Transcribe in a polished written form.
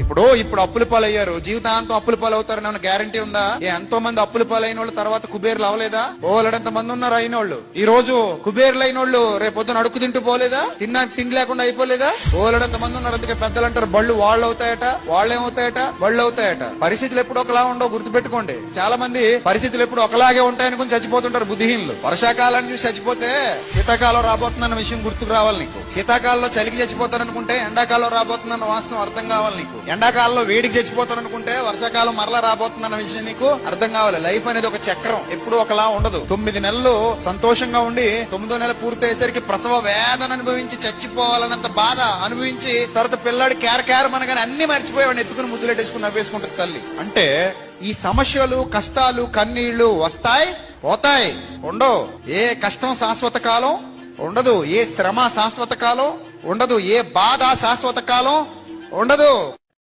ఇప్పుడు అప్పుల పాలయ్యారు, జీవితాంతం అప్పుల పాలు అవుతారని ఏమైనా గ్యారంటీ ఉందా? ఎంతో మంది అప్పుల పాలైన వాళ్ళు తర్వాత కుబేర్లు అవలేదా? ఓలడంత మంది ఉన్నారు అయిన వాళ్ళు. ఈ రోజు కుబేర్లు అయిన వాళ్ళు రేపు పొద్దున అడుక్కు తింటూ పోలేదా? తిండి లేకుండా అయిపోలేదా? ఓలడంత మంది ఉన్నారు. అందుకే పెద్దలు అంటారు, బళ్ళు వాళ్ళు అవుతాయట, వాళ్ళేమవుతాయట, బళ్ళు అవుతాయట. పరిస్థితులు ఎప్పుడు ఒకలా ఉండవు, గుర్తుపెట్టుకోండి. చాలా మంది పరిస్థితులు ఎప్పుడు ఒకలాగే ఉంటాయనుకుని చచ్చిపోతుంటారు బుద్ధిహీనులు. వర్షాకాలాన్ని చూసి చచ్చిపోతే శీతాకాలం రాబోతుందన్న విషయం గుర్తుకు రావాలి నీకు. శీతాకాలంలో చలికి చచ్చిపోతారనుకుంటే ఎండాకాలం రాబోతుందన్న వాస్తవం అర్థం కావాలి నీకు. ఎండాకాలంలో వేడికి చచ్చిపోతారనుకుంటే వర్షాకాలం మరలా రాబోతుందన్న విషయం నీకు అర్థం కావాలి. లైఫ్ అనేది ఒక చక్రం, ఎప్పుడు ఒకలా ఉండదు. 9 నెలలు సంతోషంగా ఉండి 9వ నెల పూర్తయ్యేసరికి ప్రసవ వేదన అనుభవించి చచ్చిపోవాలన్నంత బాధ అనుభవించి తర్వాత పిల్లాడు క్యార్ మనగానే అన్ని మర్చిపోయి వాడిని ఎత్తుకుని ముద్దులెట్టేసుకుని నవ్వేసుకుంటుంది తల్లి. అంటే ఈ సమస్యలు, కష్టాలు, కన్నీళ్లు వస్తాయి, పోతాయి, ఉండవు. ఏ కష్టం శాశ్వత కాలం ఉండదు, ఏ శ్రమ శాశ్వత కాలం ఉండదు, ఏ బాధ శాశ్వత కాలం ఉండదు.